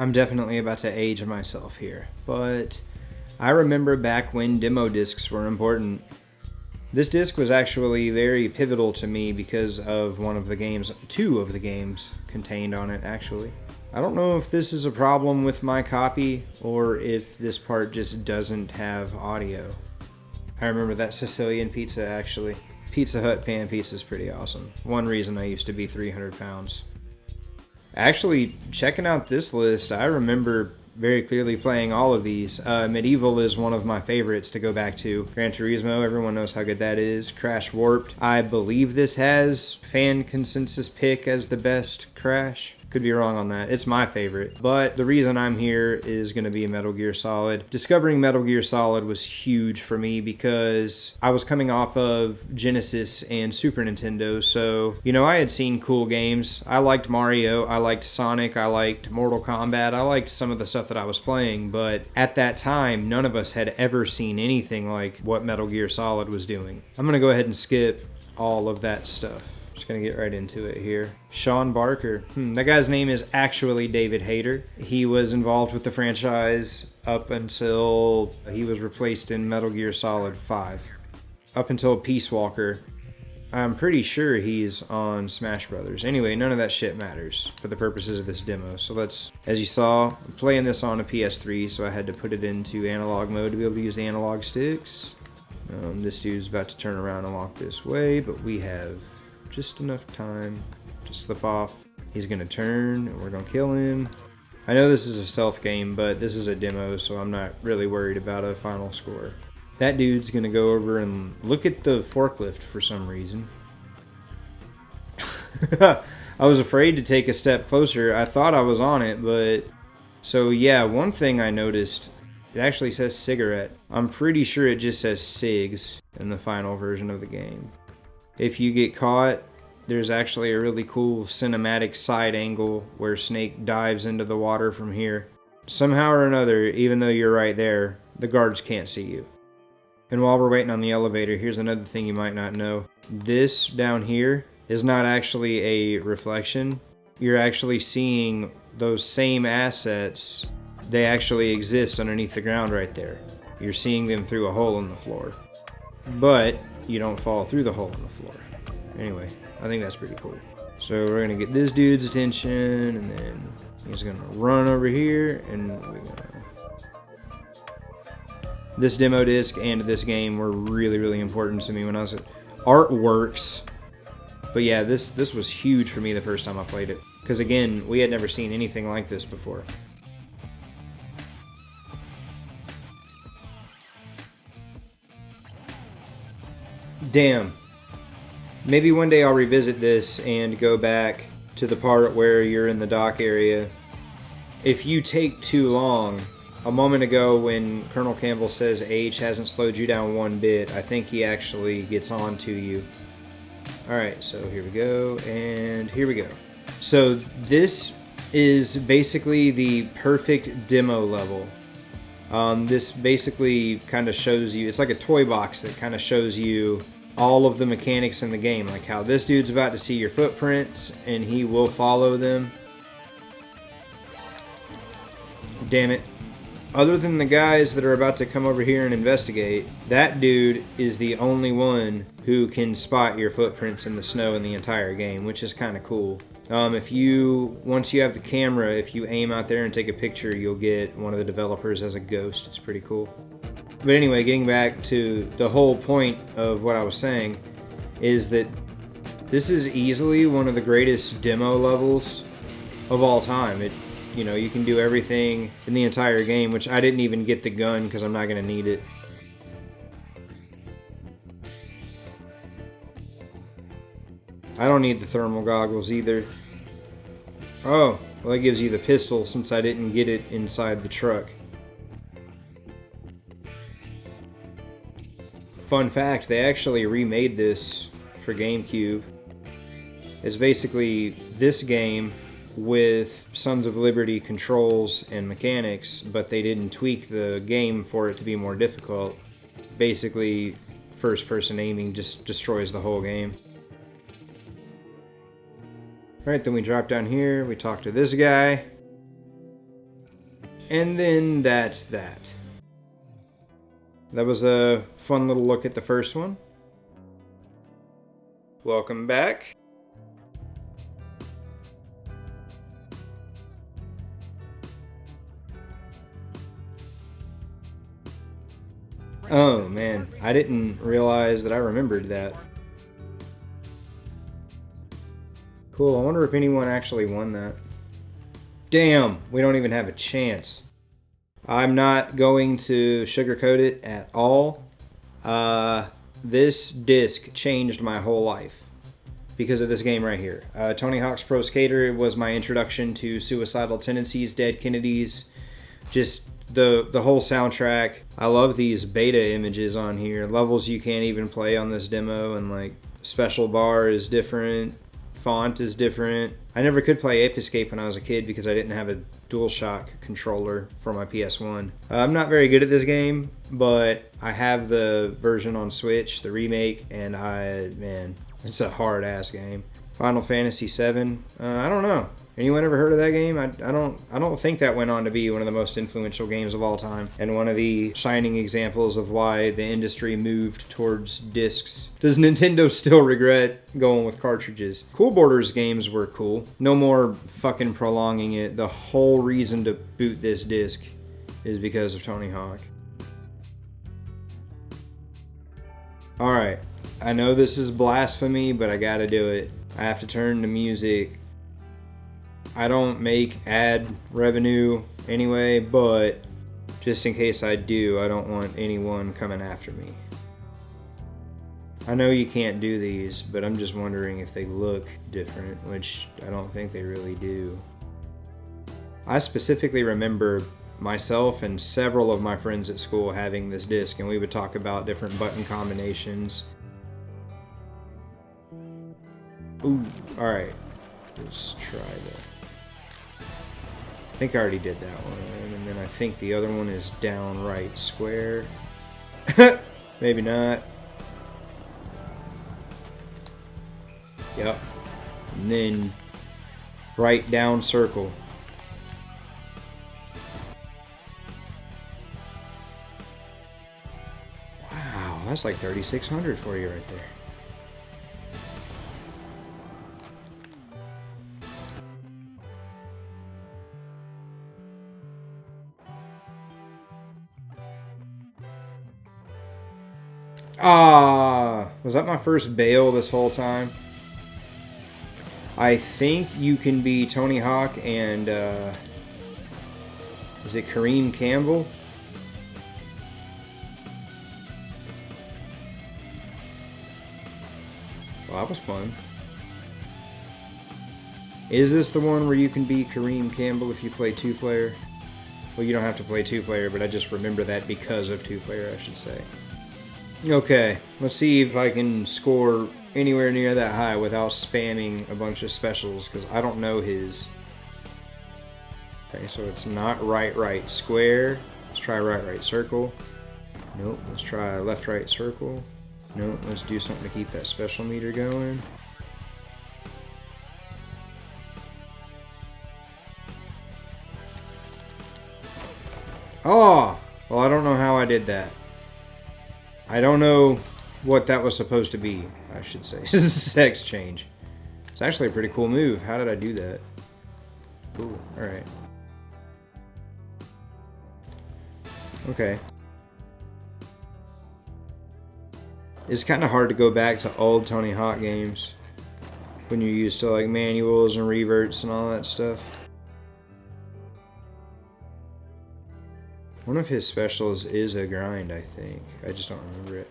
I'm definitely about to age myself here, but I remember back when demo discs were important. This disc was actually very pivotal to me because of two of the games contained on it, actually. I don't know if this is a problem with my copy or if this part just doesn't have audio. I remember that Sicilian pizza, actually. Pizza Hut pan pizza is pretty awesome. One reason I used to be 300 pounds. Actually, checking out this list, I remember very clearly playing all of these. Medieval is one of my favorites to go back to. Gran Turismo, everyone knows how good that is. Crash Warped, I believe this has fan consensus pick as the best Crash. Could be wrong on that. It's my favorite. But the reason I'm here is going to be Metal Gear Solid. Discovering Metal Gear Solid was huge for me because I was coming off of Genesis and Super Nintendo. So, I had seen cool games. I liked Mario. I liked Sonic. I liked Mortal Kombat. I liked some of the stuff that I was playing. But at that time, none of us had ever seen anything like what Metal Gear Solid was doing. I'm going to go ahead and skip all of that stuff. Just gonna get right into it here. Sean Barker. That guy's name is actually David Hayter. He was involved with the franchise up until he was replaced in Metal Gear Solid 5. Up until Peace Walker. I'm pretty sure he's on Smash Brothers. Anyway, none of that shit matters for the purposes of this demo. So as you saw, I'm playing this on a PS3, so I had to put it into analog mode to be able to use the analog sticks. This dude's about to turn around and walk this way, but we have just enough time to slip off. He's gonna turn and we're gonna kill him. I know this is a stealth game, but this is a demo, so I'm not really worried about a final score. That dude's gonna go over and look at the forklift for some reason. I was afraid to take a step closer. I thought I was on it, but... So yeah, one thing I noticed, it actually says cigarette. I'm pretty sure it just says cigs in the final version of the game. If you get caught, there's actually a really cool cinematic side angle where Snake dives into the water from here. Somehow or another, even though you're right there, the guards can't see you. And while we're waiting on the elevator, here's another thing you might not know. This down here is not actually a reflection. You're actually seeing those same assets. They actually exist underneath the ground right there. You're seeing them through a hole in the floor. But you don't fall through the hole in the floor. Anyway, I think that's pretty cool. So we're gonna get this dude's attention, and then he's gonna run over here, and we're gonna... This demo disc and this game were really, really important to me when I was at Artworks. But yeah, this was huge for me the first time I played it. Because again, we had never seen anything like this before. Damn. Maybe one day I'll revisit this and go back to the part where you're in the dock area. If you take too long, a moment ago when Colonel Campbell says age hasn't slowed you down one bit, I think he actually gets on to you. Alright, so here we go, and here we go. So this is basically the perfect demo level. This basically kind of shows you, it's like a toy box that kind of shows you all of the mechanics in the game, like how this dude's about to see your footprints and he will follow them. Damn it. Other than the guys that are about to come over here and investigate, that dude is the only one who can spot your footprints in the snow in the entire game, which is kind of cool. Once you have the camera, if you aim out there and take a picture, you'll get one of the developers as a ghost. It's pretty cool. But anyway, getting back to the whole point of what I was saying, is that this is easily one of the greatest demo levels of all time. You can do everything in the entire game, which I didn't even get the gun because I'm not going to need it. I don't need the thermal goggles either. Oh, well, that gives you the pistol since I didn't get it inside the truck. Fun fact, they actually remade this for GameCube. It's basically this game with Sons of Liberty controls and mechanics, but they didn't tweak the game for it to be more difficult. Basically, first-person aiming just destroys the whole game. Alright, then we drop down here, we talk to this guy. And then that's that. That was a fun little look at the first one. Welcome back. Oh man, I didn't realize that I remembered that. Cool, I wonder if anyone actually won that. Damn, we don't even have a chance. I'm not going to sugarcoat it at all. This disc changed my whole life because of this game right here. Tony Hawk's Pro Skater was my introduction to Suicidal Tendencies, Dead Kennedys, just the whole soundtrack. I love these beta images on here. Levels you can't even play on this demo, and like special bar is different. Font is different. I never could play Ape Escape when I was a kid because I didn't have a DualShock controller for my PS1. I'm not very good at this game, but I have the version on Switch, the remake, and man, it's a hard-ass game. Final Fantasy VII. I don't know. Anyone ever heard of that game? I don't think that went on to be one of the most influential games of all time, and one of the shining examples of why the industry moved towards discs. Does Nintendo still regret going with cartridges? Cool Borders games were cool. No more fucking prolonging it. The whole reason to boot this disc is because of Tony Hawk. Alright, I know this is blasphemy, but I gotta do it. I have to turn to music. I don't make ad revenue anyway, but just in case I do, I don't want anyone coming after me. I know you can't do these, but I'm just wondering if they look different, which I don't think they really do. I specifically remember myself and several of my friends at school having this disc, and we would talk about different button combinations. Ooh, alright. Let's try that. I think I already did that one, and then I think the other one is down right square. Maybe not. Yep. And then right down circle. Wow, that's like 3,600 for you right there. Was that my first bail this whole time? I think you can be Tony Hawk and, is it Kareem Campbell? Well, that was fun. Is this the one where you can be Kareem Campbell if you play two-player? Well, you don't have to play two-player, but I just remember that because of two-player, I should say. Okay, let's see if I can score anywhere near that high without spamming a bunch of specials, because I don't know his. Okay, so it's not right square. Let's try right circle. Nope, let's try left right circle. Nope, let's do something to keep that special meter going. Oh! Well, I don't know how I did that. I don't know what that was supposed to be, I should say. Sex change. It's actually a pretty cool move. How did I do that? Cool. Alright. Okay. It's kind of hard to go back to old Tony Hawk games when you're used to like manuals and reverts and all that stuff. One of his specials is a grind, I think. I just don't remember it.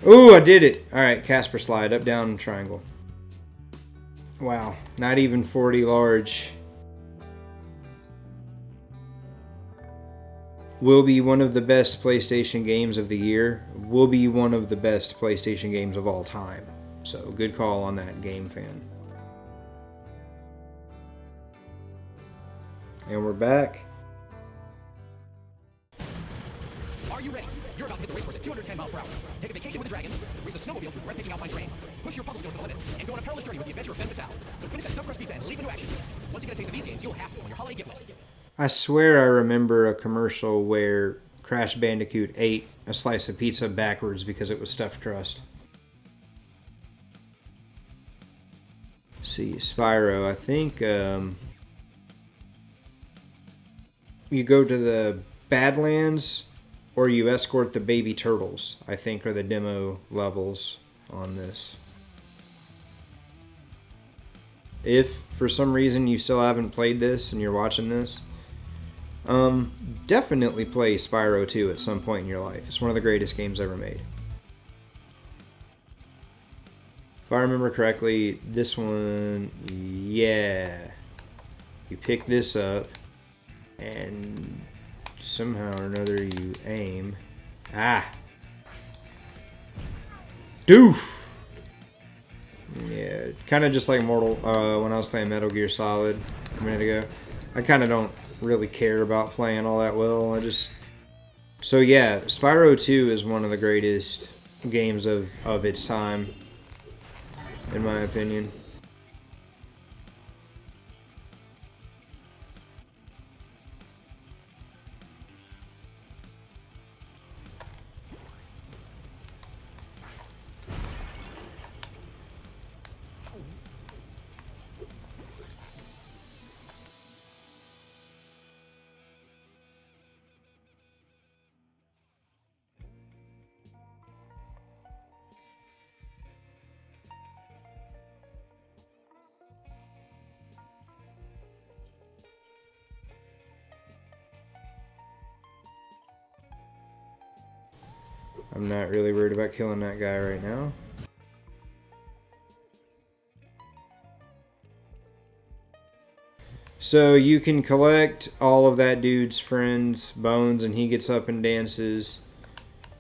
Ooh, I did it! Alright, Casper slide, up, down, triangle. Wow, not even 40 large. Will be one of the best PlayStation games of the year. Will be one of the best PlayStation games of all time. So, good call on that, game fan. And we're back. Are you ready? You're about to hit the race course at 210 miles per hour. Take a vacation with the dragon, race a snowmobile through breathtaking alpine terrain, push your puzzle skills to the limit, and go on a perilous journey with the adventure of Ben Patel. So finish that Stuffed Crust pizza and leap into action. Once you get a taste of these games, you'll have to on your holiday gift list. I swear I remember a commercial where Crash Bandicoot ate a slice of pizza backwards because it was stuffed crust. See, Spyro, I think you go to the Badlands or you escort the baby turtles, I think are the demo levels on this. If for some reason you still haven't played this and you're watching this, definitely play Spyro 2 at some point in your life. It's one of the greatest games ever made. If I remember correctly, this one, yeah. You pick this up, and somehow or another you aim. Ah! Doof! Yeah, kind of just like when I was playing Metal Gear Solid a minute ago. I kind of don't really care about playing all that well. So yeah, Spyro 2 is one of the greatest games of its time, in my opinion. I'm not really worried about killing that guy right now. So you can collect all of that dude's friends' bones and he gets up and dances.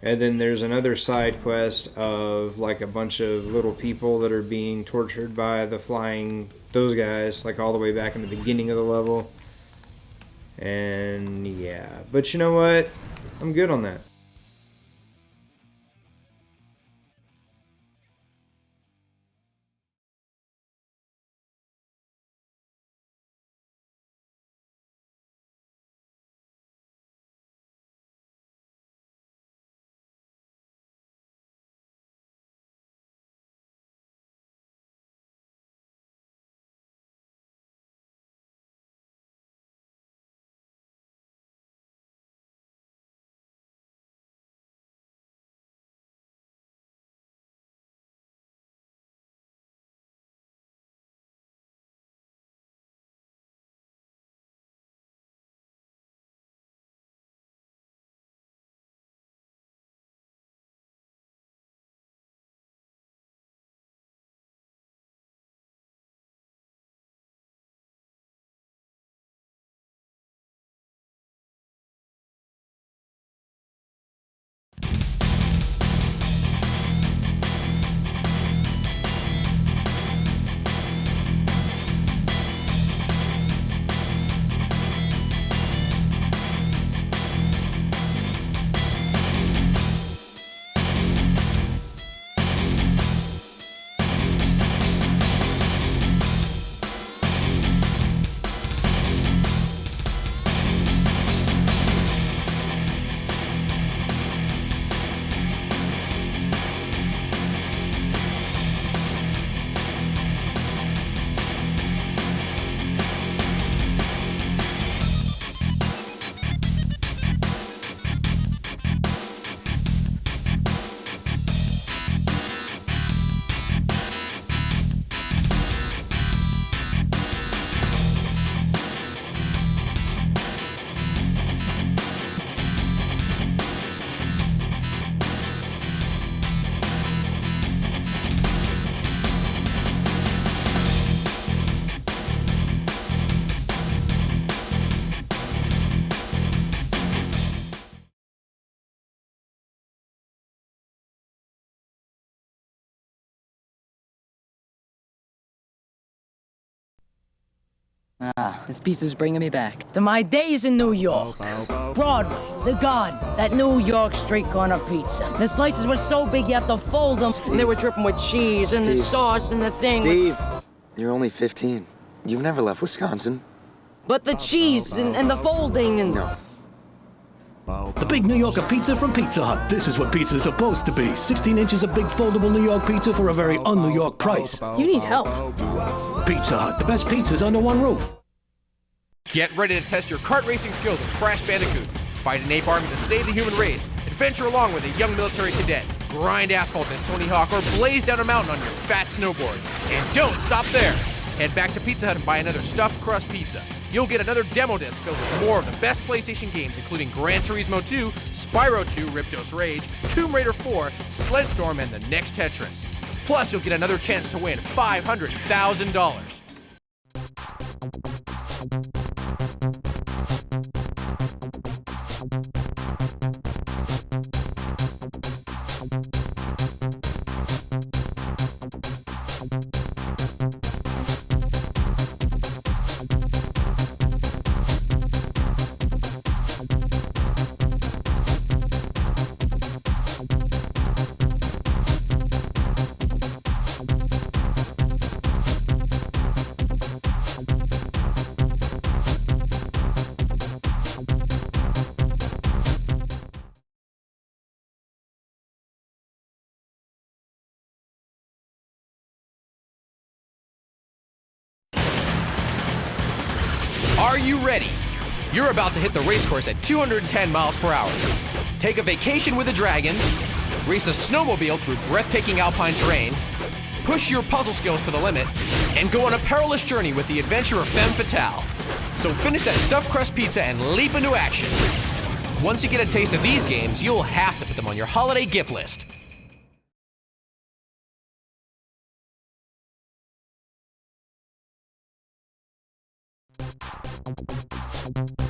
And then there's another side quest of like a bunch of little people that are being tortured by those guys, like all the way back in the beginning of the level. And yeah, but you know what? I'm good on that. This pizza's bringing me back to my days in New York. Broadway, the Garden, that New York street corner pizza. The slices were so big you have to fold them. And they were dripping with cheese and the sauce and the thing. Steve, you're only 15. You've never left Wisconsin. But the cheese and the folding and... No. The big New Yorker pizza from Pizza Hut. This is what pizza's supposed to be. 16 inches of big foldable New York pizza for a very un-New York price. You need help. Pizza Hut, the best pizzas under one roof. Get ready to test your kart racing skills with Crash Bandicoot. Fight an ape army to save the human race. Adventure along with a young military cadet. Grind asphalt as Tony Hawk or blaze down a mountain on your fat snowboard. And don't stop there. Head back to Pizza Hut and buy another Stuffed Crust pizza. You'll get another demo disc filled with more of the best PlayStation games, including Gran Turismo 2, Spyro 2, Riptos Rage, Tomb Raider 4, Sledstorm, and the next Tetris. Plus, you'll get another chance to win $500,000. Are you ready? You're about to hit the race course at 210 miles per hour. Take a vacation with a dragon, race a snowmobile through breathtaking alpine terrain, push your puzzle skills to the limit, and go on a perilous journey with the adventure of Femme Fatale. So finish that stuffed crust pizza and leap into action. Once you get a taste of these games, you'll have to put them on your holiday gift list. Thank you.